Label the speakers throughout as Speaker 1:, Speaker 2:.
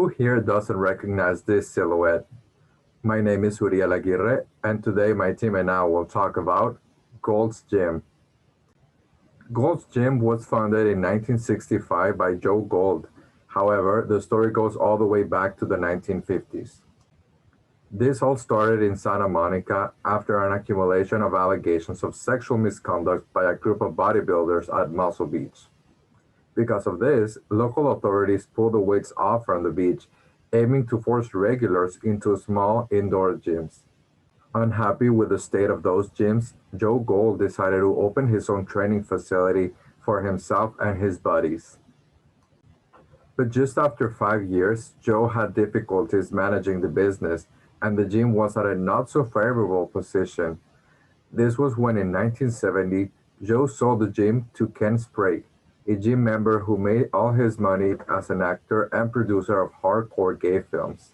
Speaker 1: Who here doesn't recognize this silhouette? My name is Uriel Aguirre, and today my team and I will talk about Gold's Gym. Gold's Gym was founded in 1965 by Joe Gold. However, the story goes all the way back to the 1950s. This all started in Santa Monica after an accumulation of allegations of sexual misconduct by a group of bodybuilders at Muscle Beach. Because of this, local authorities pulled the weights off from the beach, aiming to force regulars into small indoor gyms. Unhappy with the state of those gyms, Joe Gold decided to open his own training facility for himself and his buddies. But just after 5 years, Joe had difficulties managing the business, and the gym was at a not so favorable position. This was when in 1970, Joe sold the gym to Ken Sprague, a gym member who made all his money as an actor and producer of hardcore gay films.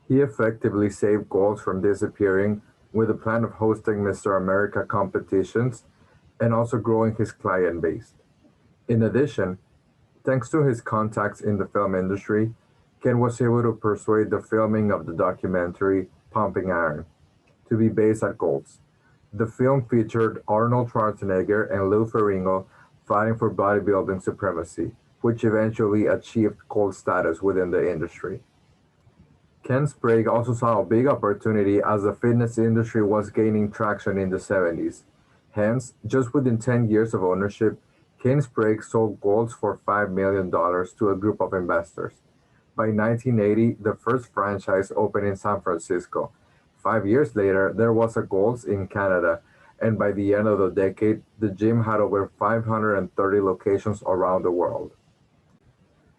Speaker 1: He effectively saved Gold from disappearing with the plan of hosting Mr. America competitions and also growing his client base. In addition, thanks to his contacts in the film industry, Ken was able to persuade the filming of the documentary Pumping Iron to be based at Gold's. The film featured Arnold Schwarzenegger and Lou Ferrigno fighting for bodybuilding supremacy, which eventually achieved cult status within the industry. Ken Sprague also saw a big opportunity as the fitness industry was gaining traction in the 70s. Hence, just within 10 years of ownership, Ken Sprague sold Gold's for $5 million to a group of investors. By 1980, the first franchise opened in San Francisco. 5 years later, there was a Gold's in Canada, and by the end of the decade, the gym had over 530 locations around the world.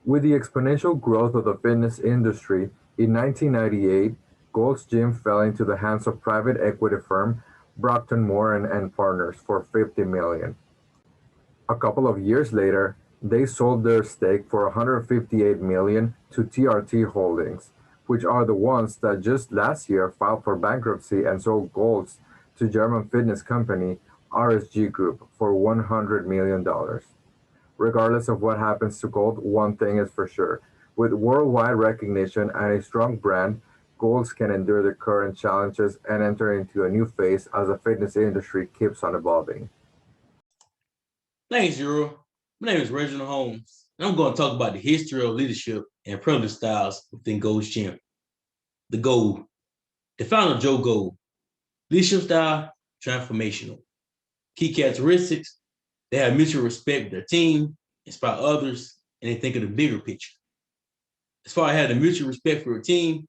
Speaker 1: With the exponential growth of the fitness industry, in 1998, Gold's Gym fell into the hands of private equity firm Brockton Moore and Partners for $50 million. A couple of years later, they sold their stake for $158 million to TRT Holdings, which are the ones that just last year filed for bankruptcy and sold Gold's to German fitness company RSG Group for $100 million. Regardless of what happens to Gold, one thing is for sure. With worldwide recognition and a strong brand, Golds can endure the current challenges and enter into a new phase as the fitness industry keeps on evolving.
Speaker 2: Thanks, Euro. My name is Reginald Holmes, and I'm going to talk about the history of leadership and prevalent styles within Gold's Gym. The Gold. The founder, Joe Gold. Leadership style, transformational. Key characteristics, they have mutual respect for their team, inspire others, and they think of the bigger picture. As far as having a mutual respect for a team,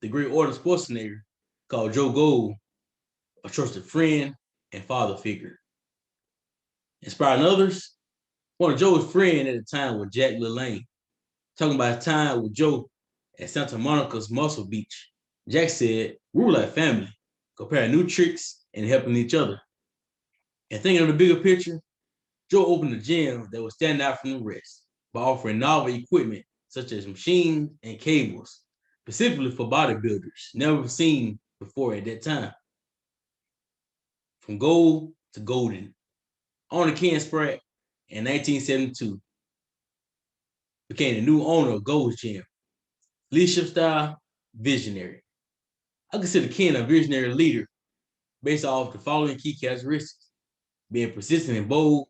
Speaker 2: the great Arnold Schwarzenegger called Joe Gold a trusted friend and father figure. Inspiring others, one of Joe's friends at the time was Jack LaLanne. Talking about his time with Joe at Santa Monica's Muscle Beach. Jack said, "We were like family, comparing new tricks and helping each other." And thinking of the bigger picture, Joe opened a gym that would stand out from the rest by offering novel equipment such as machines and cables, specifically for bodybuilders, never seen before at that time. From gold to golden. Owner Ken Sprague in 1972 became the new owner of Gold's Gym. Leadership style, visionary. I consider Ken a visionary leader based off the following key characteristics: being persistent and bold,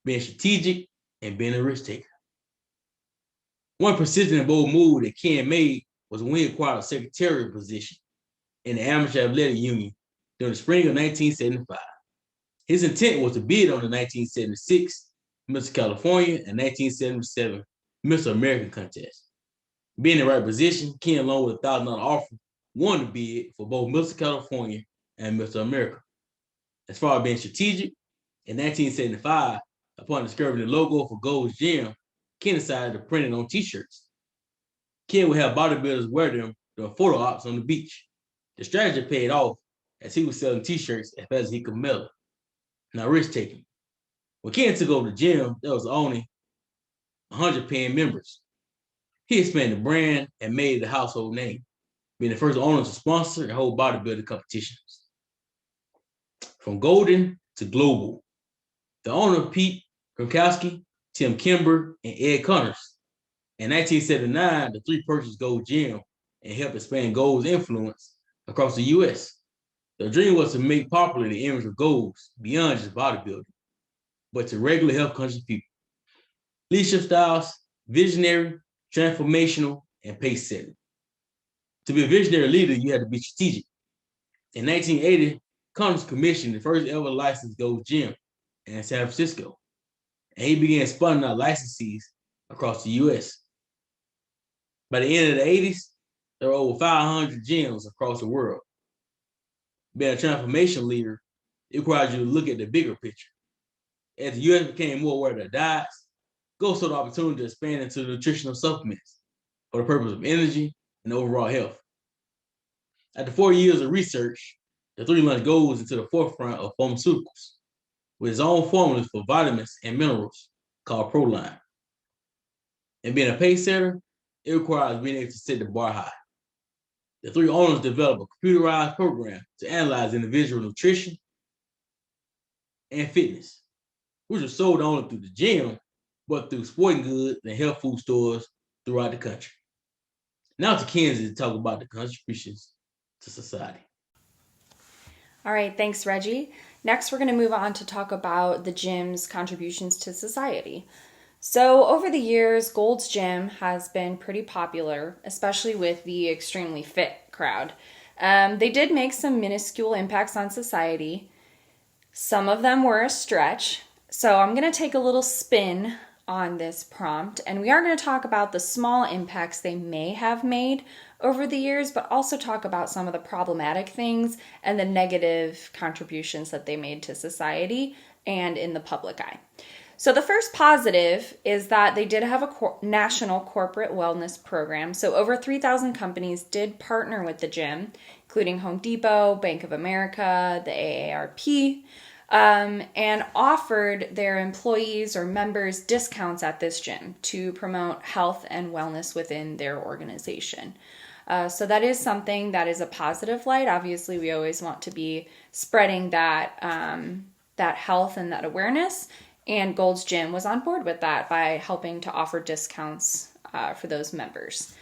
Speaker 2: being strategic, and being a risk taker. One persistent and bold move that Ken made was when he acquired a secretarial position in the Amateur Athletic Union during the spring of 1975. His intent was to bid on the 1976 Mr. California and 1977 Mr. American contest. Being in the right position, Ken, along with a $1,000 offer, won the bid for both Mr. California and Mr. America. As far as being strategic, in 1975, upon discovering the logo for Gold's Gym, Ken decided to print it on t-shirts. Ken would have bodybuilders wear them during photo ops on the beach. The strategy paid off as he was selling t-shirts as fast as he could mail it. Now, risk taking. When Ken took over the gym, there was only 100 paying members. He expanded the brand and made it a household name, being the first owner to sponsor and hold bodybuilding competitions. From golden to global, the owner, Pete Gronkowski, Tim Kimber, and Ed Connors, In 1979, the three purchased Gold's Gym and helped expand Gold's influence across the U.S. The dream was to make popular the image of Gold's beyond just bodybuilding, but to regular health conscious people. Leadership styles, visionary, transformational, and pace setting. To be a visionary leader, you had to be strategic. In 1980, Congress commissioned the first ever licensed Gold's Gym in San Francisco, and he began spawning out licensees across the U.S. By the end of the 80s, there were over 500 gyms across the world. Being a transformation leader, it requires you to look at the bigger picture. As the U.S. became more aware of their diets, Gold saw the opportunity to expand into nutritional supplements for the purpose of energy and overall health. After 4 years of research, the 3 launched Gold into the forefront of pharmaceuticals with its own formulas for vitamins and minerals called Proline. And being a pace setter, it requires being able to set the bar high. The 3 owners developed a computerized program to analyze individual nutrition and fitness, which was sold not only through the gym, but through sporting goods and health food stores throughout the country. Now to Kenzie to talk about the contributions to society.
Speaker 3: All right, thanks, Reggie. Next, we're going to move on to talk about the gym's contributions to society. So over the years, Gold's Gym has been pretty popular, especially with the extremely fit crowd. They did make some minuscule impacts on society. Some of them were a stretch. So I'm going to take a little spin on this prompt, and we are going to talk about the small impacts they may have made over the years, but also talk about some of the problematic things and the negative contributions that they made to society and in the public eye. So the first positive is that they did have a national corporate wellness program. So over 3,000 companies did partner with the gym, including Home Depot, Bank of America, the AARP, and offered their employees or members discounts at this gym to promote health and wellness within their organization. So that is something that is a positive light. Obviously, we always want to be spreading that health and that awareness. And Gold's Gym was on board with that by helping to offer discounts for those members.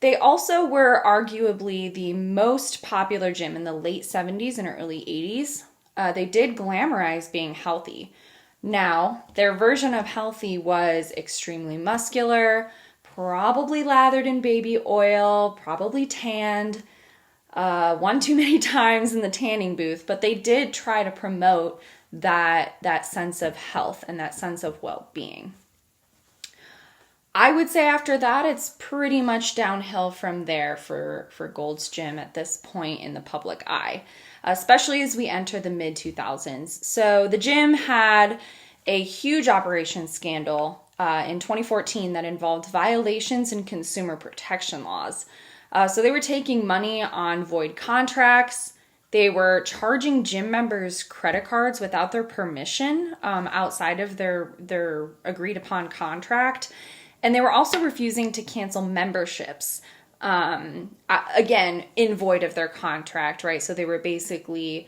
Speaker 3: They also were arguably the most popular gym in the late 70s and early 80s. They did glamorize being healthy. Now, their version of healthy was extremely muscular, probably lathered in baby oil, probably tanned one too many times in the tanning booth, but they did try to promote that sense of health and that sense of well-being. I would say after that, it's pretty much downhill from there for Gold's Gym at this point in the public eye, especially as we enter the mid-2000s. So the gym had a huge operations scandal in 2014 that involved violations in consumer protection laws. So they were taking money on void contracts. They were charging gym members credit cards without their permission outside of their agreed upon contract. And they were also refusing to cancel memberships, again, in void of their contract, right? So they were basically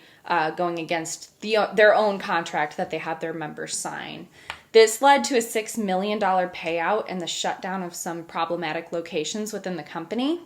Speaker 3: going against their own contract that they had their members sign. This led to a $6 million payout and the shutdown of some problematic locations within the company.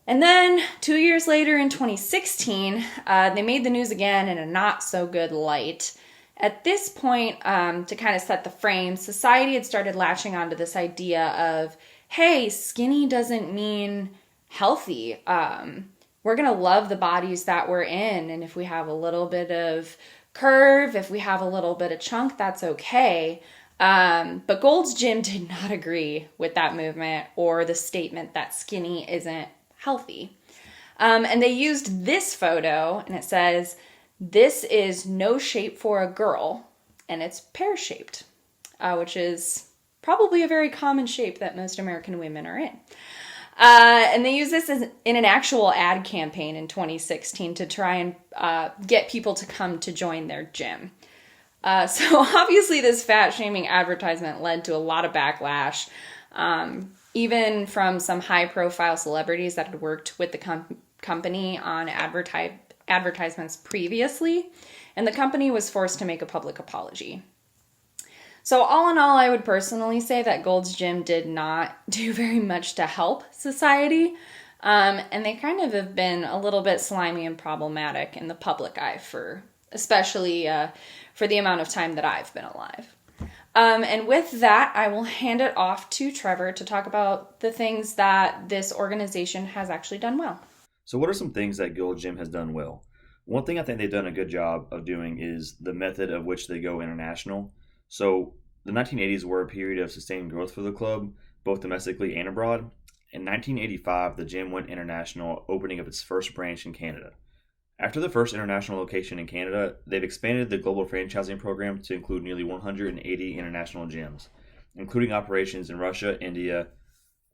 Speaker 3: And then 2 years later in 2016, they made the news again in a not so good light. At this point, to kind of set the frame, society had started latching onto this idea of, hey, skinny doesn't mean healthy. We're going to love the bodies that we're in. And if we have a little bit of curve, if we have a little bit of chunk, that's okay. But Gold's Gym did not agree with that movement or the statement that skinny isn't healthy. And they used this photo, and it says, "This is no shape for a girl," and it's pear-shaped, which is probably a very common shape that most American women are in. And they use this in an actual ad campaign in 2016 to try and get people to come to join their gym. So obviously this fat-shaming advertisement led to a lot of backlash, even from some high-profile celebrities that had worked with the company on advertisements previously, and the company was forced to make a public apology. So, all in all, I would personally say that Gold's Gym did not do very much to help society. And they kind of have been a little bit slimy and problematic in the public eye for, especially for the amount of time that I've been alive. And with that, I will hand it off to Trevor to talk about the things that this organization has actually done well.
Speaker 4: So, what are some things that Gold's Gym has done well? One thing I think they've done a good job of doing is the method of which they go international. So, the 1980s were a period of sustained growth for the club, both domestically and abroad. In 1985, the gym went international, opening up its first branch in Canada. After the first international location in Canada, they've expanded the global franchising program to include nearly 180 international gyms, including operations in Russia, India,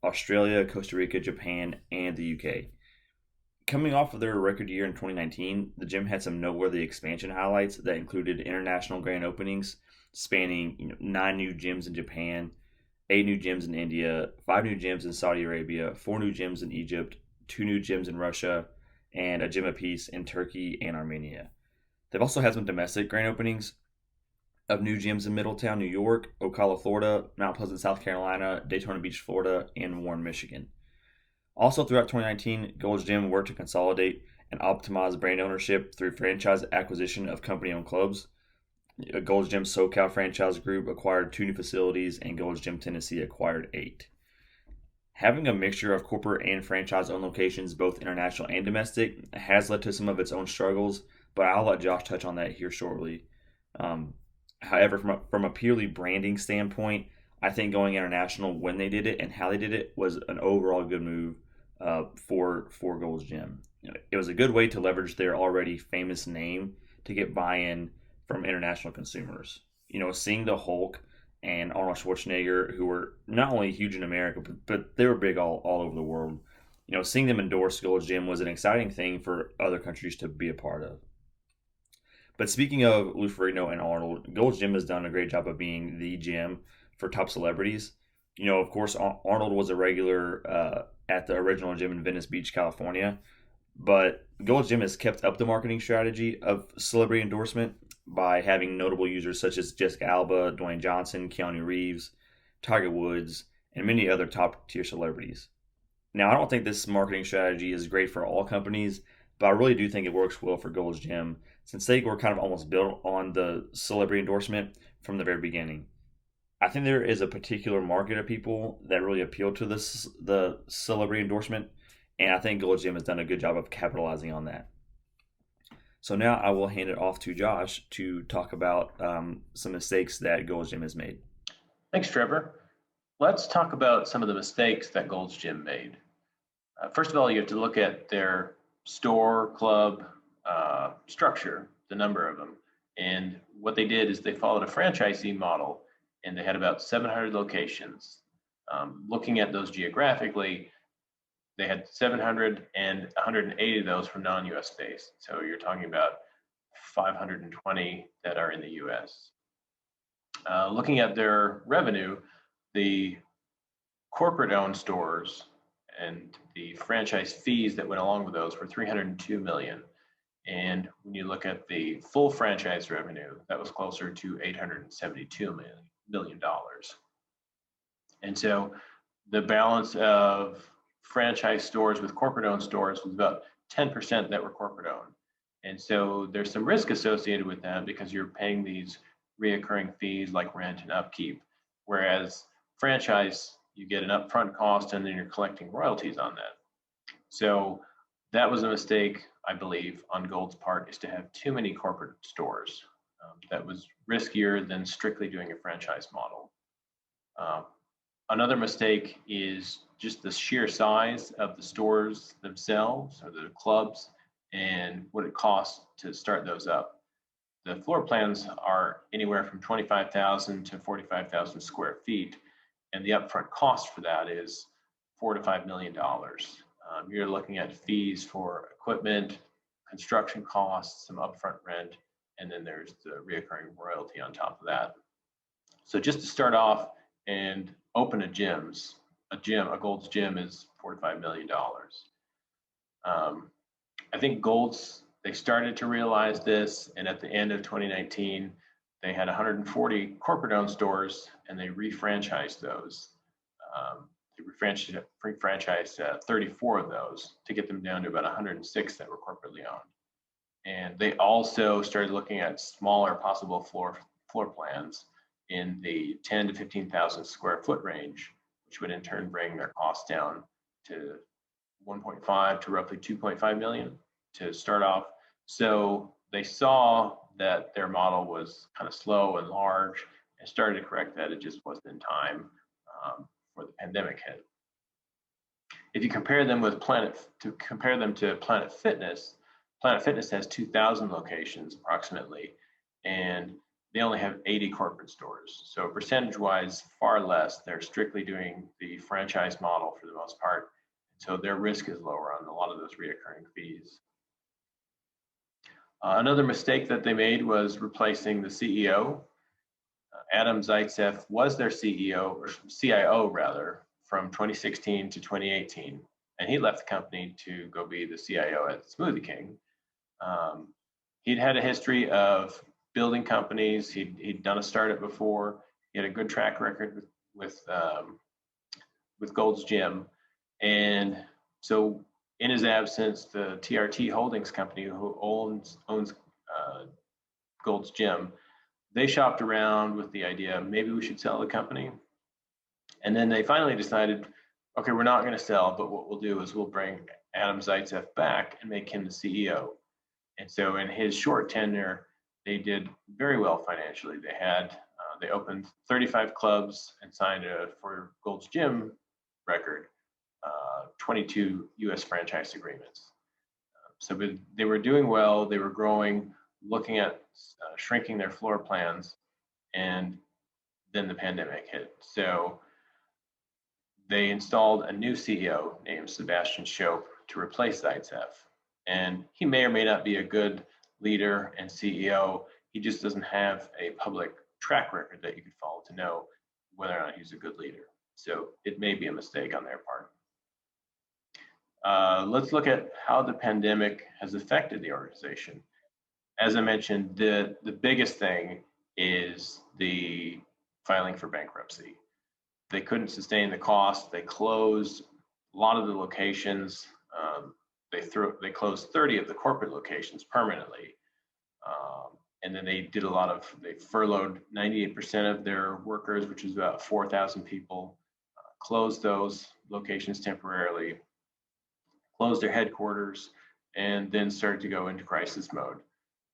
Speaker 4: Australia, Costa Rica, Japan, and the UK. Coming off of their record year in 2019, the gym had some noteworthy expansion highlights that included international grand openings spanning 9 new gyms in Japan, 8 new gyms in India, 5 new gyms in Saudi Arabia, 4 new gyms in Egypt, 2 new gyms in Russia, and a gym apiece in Turkey and Armenia. They've also had some domestic grand openings of new gyms in Middletown, New York, Ocala, Florida, Mount Pleasant, South Carolina, Daytona Beach, Florida, and Warren, Michigan. Also, throughout 2019, Gold's Gym worked to consolidate and optimize brand ownership through franchise acquisition of company-owned clubs. Gold's Gym SoCal Franchise Group acquired 2 new facilities, and Gold's Gym Tennessee acquired 8. Having a mixture of corporate and franchise-owned locations, both international and domestic, has led to some of its own struggles, but I'll let Josh touch on that here shortly. However, from a purely branding standpoint, I think going international when they did it and how they did it was an overall good move for Gold's Gym. It was a good way to leverage their already famous name to get buy-in from international consumers. Seeing the Hulk and Arnold Schwarzenegger, who were not only huge in America, but they were big all over the world. Seeing them endorse Gold's Gym was an exciting thing for other countries to be a part of. But speaking of Lou Ferrigno and Arnold, Gold's Gym has done a great job of being the gym for top celebrities. Of course, Arnold was a regular at the original gym in Venice Beach, California. But Gold's Gym has kept up the marketing strategy of celebrity endorsement by having notable users such as Jessica Alba, Dwayne Johnson, Keanu Reeves, Tiger Woods, and many other top-tier celebrities. Now, I don't think this marketing strategy is great for all companies, but I really do think it works well for Gold's Gym since they were kind of almost built on the celebrity endorsement from the very beginning. I think there is a particular market of people that really appeal to the celebrity endorsement, and I think Gold's Gym has done a good job of capitalizing on that. So now I will hand it off to Josh to talk about some mistakes that Gold's Gym has made.
Speaker 5: Thanks, Trevor. Let's talk about some of the mistakes that Gold's Gym made. First of all, you have to look at their store, club structure, the number of them. And what they did is they followed a franchisee model, and they had about 700 locations. Looking at those geographically, they had 700 and 180 of those from non-US based. So you're talking about 520 that are in the US. Looking at their revenue, the corporate owned stores and the franchise fees that went along with those were 302 million. And when you look at the full franchise revenue, that was closer to $872 million. And so the balance of franchise stores with corporate owned stores was about 10% that were corporate owned. And so there's some risk associated with that because you're paying these reoccurring fees like rent and upkeep. Whereas franchise, you get an upfront cost and then you're collecting royalties on that. So that was a mistake, I believe, on Gold's part, is to have too many corporate stores. That was riskier than strictly doing a franchise model. Another mistake is just the sheer size of the stores themselves or the clubs and what it costs to start those up. The floor plans are anywhere from 25,000 to 45,000 square feet, and the upfront cost for that is $4 to $5 million. You're looking at fees for equipment, construction costs, some upfront rent, and then there's the reoccurring royalty on top of that. So just to start off and open a Gold's Gym is $4 to $5 million. I think they started to realize this, and at the end of 2019, they had 140 corporate-owned stores, and they refranchised those. They refranchised 34 of those to get them down to about 106 that were corporately owned. And they also started looking at smaller possible floor plans in the 10 to 15,000 square foot range, which would in turn bring their costs down to 1.5 to roughly 2.5 million to start off. So they saw that their model was kind of slow and large and started to correct that. It just wasn't in time for the pandemic hit. If you compare them to Planet Fitness, Planet Fitness has 2,000 locations approximately, and they only have 80 corporate stores. So percentage-wise, far less. They're strictly doing the franchise model for the most part. So their risk is lower on a lot of those reoccurring fees. Another mistake that they made was replacing the CEO. Adam Zaitsev was their CEO, or CIO rather, from 2016 to 2018. And he left the company to go be the CIO at Smoothie King. He'd had a history of building companies. He'd done a startup before. He had a good track record with Gold's Gym. And so in his absence, the TRT Holdings company, who owns Gold's Gym, they shopped around with the idea, maybe we should sell the company. And then they finally decided, okay, we're not going to sell, but what we'll do is we'll bring Adam Zaitsev back and make him the CEO. And so in his short tenure, they did very well financially. They opened 35 clubs and signed for Gold's Gym record, 22 US franchise agreements. So they were doing well, they were growing, looking at shrinking their floor plans, and then the pandemic hit. So they installed a new CEO named Sebastian Schoep to replace Zaitsev. And he may or may not be a good leader and CEO. He just doesn't have a public track record that you could follow to know whether or not he's a good leader. So it may be a mistake on their part. Let's look at how the pandemic has affected the organization. As I mentioned, the biggest thing is the filing for bankruptcy. They couldn't sustain the cost. They closed a lot of the locations. They closed 30 of the corporate locations permanently. And then they furloughed 98% of their workers, which is about 4,000 people, closed those locations temporarily, closed their headquarters, and then started to go into crisis mode.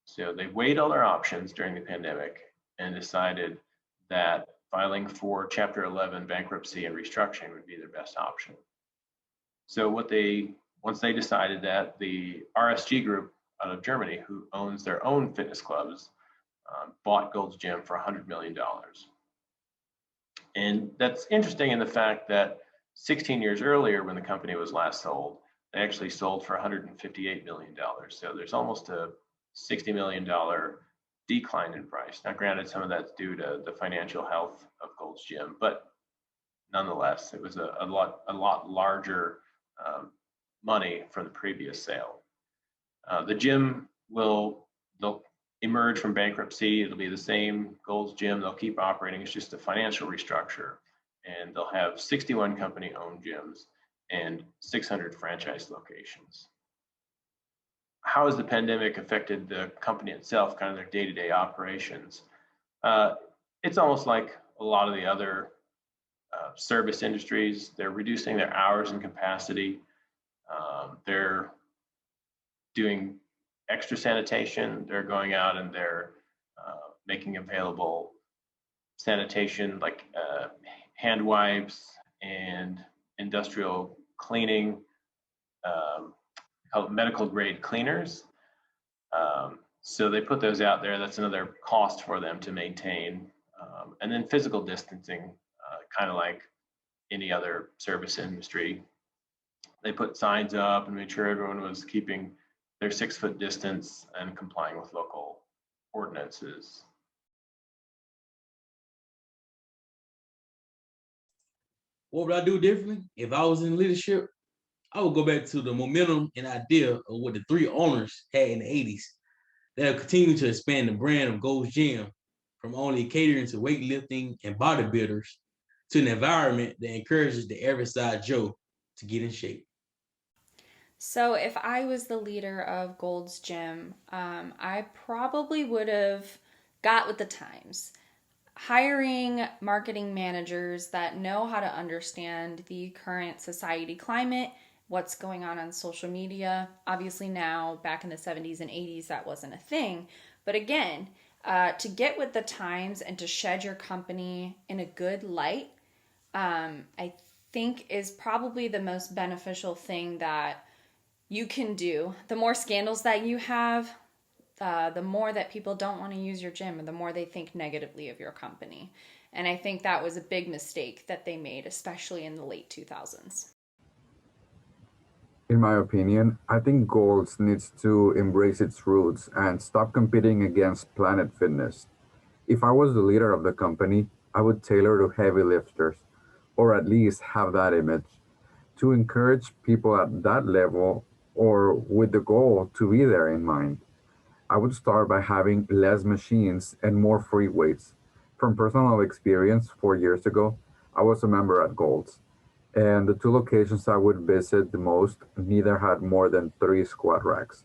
Speaker 5: So they weighed all their options during the pandemic and decided that filing for Chapter 11 bankruptcy and restructuring would be their best option. So once they decided that, the RSG Group out of Germany, who owns their own fitness clubs, bought Gold's Gym for $100 million. And that's interesting in the fact that 16 years earlier, when the company was last sold, they actually sold for $158 million. So there's almost a $60 million decline in price. Now, granted, some of that's due to the financial health of Gold's Gym, but nonetheless, it was a lot larger money from the previous sale. The gym they'll emerge from bankruptcy. It'll be the same Gold's Gym. They'll keep operating. It's just a financial restructure, and they'll have 61 company-owned gyms and 600 franchise locations. How has the pandemic affected the company itself, kind of their day-to-day operations? It's almost like a lot of the other service industries. They're reducing their hours and capacity. They're doing extra sanitation. They're going out and they're making available sanitation like hand wipes and industrial cleaning, called medical grade cleaners. So they put those out there. That's another cost for them to maintain. And then physical distancing, kind of like any other service industry. They put signs up and made sure everyone was keeping their 6-foot distance and complying with local ordinances.
Speaker 2: What would I do differently? If I was in leadership, I would go back to the momentum and idea of what the 3 owners had in the 80s. They'll continue to expand the brand of Gold's Gym from only catering to weightlifting and bodybuilders to an environment that encourages the average size Joe to get in shape.
Speaker 3: So, if I was the leader of Gold's Gym, I probably would have got with the times. Hiring marketing managers that know how to understand the current society climate, what's going on social media. Obviously, now, back in the 70s and 80s, that wasn't a thing. But again, to get with the times and to shed your company in a good light, I think is probably the most beneficial thing that you can do. The more scandals that you have, the more that people don't want to use your gym, or the more they think negatively of your company. And I think that was a big mistake that they made, especially in the late 2000s.
Speaker 1: In my opinion, I think Golds needs to embrace its roots and stop competing against Planet Fitness. If I was the leader of the company, I would tailor to heavy lifters, or at least have that image, to encourage people at that level or with the goal to be there in mind. I would start by having less machines and more free weights. From personal experience, 4 years ago, I was a member at Golds, and the two locations I would visit the most neither had more than 3 squat racks.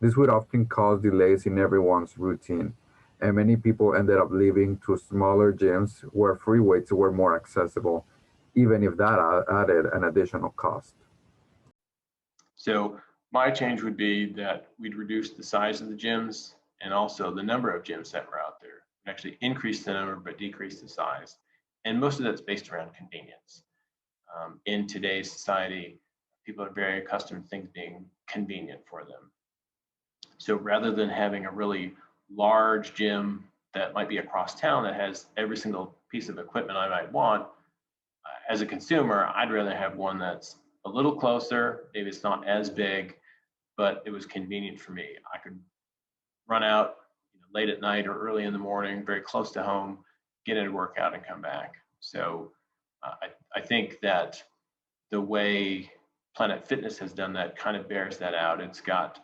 Speaker 1: This would often cause delays in everyone's routine, and many people ended up leaving to smaller gyms where free weights were more accessible, even if that added an additional cost.
Speaker 5: So my change would be that we'd reduce the size of the gyms and also the number of gyms that were out there. We'd actually increase the number but decrease the size. And most of that's based around convenience. In today's society, people are very accustomed to things being convenient for them. So rather than having a really large gym that might be across town that has every single piece of equipment I might want, as a consumer, I'd rather have one that's a little closer. Maybe it's not as big, but it was convenient for me. I could run out late at night or early in the morning, very close to home, get in a workout and come back. So I think that the way Planet Fitness has done that kind of bears that out. It's got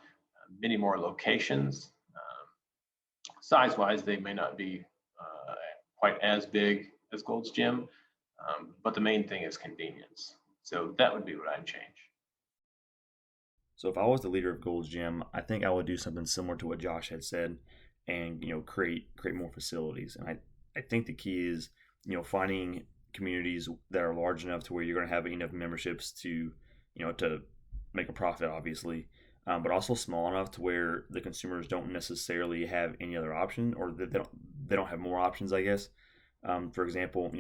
Speaker 5: many more locations. Size-wise, they may not be quite as big as Gold's Gym, but the main thing is convenience. So that would be what I'd change.
Speaker 4: So if I was the leader of Gold's Gym, I think I would do something similar to what Josh had said, and create more facilities. And I think the key is finding communities that are large enough to where you're going to have enough memberships to to make a profit, obviously, but also small enough to where the consumers don't necessarily have any other option, or they don't have more options, I guess. For example,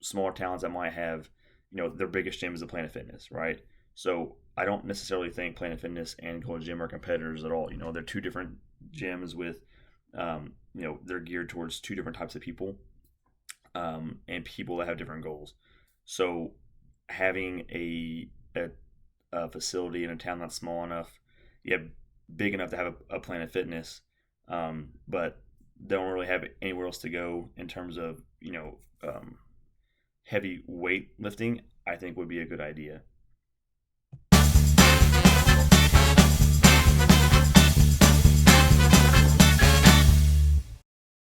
Speaker 4: smaller towns that might have their biggest gym is the Planet Fitness, right? So I don't necessarily think Planet Fitness and Gold's Gym are competitors at all. They're two different gyms with they're geared towards two different types of people, and people that have different goals. So having a facility in a town that's small enough, big enough to have a Planet Fitness, but don't really have anywhere else to go in terms of heavy weight lifting, I think would be a good idea.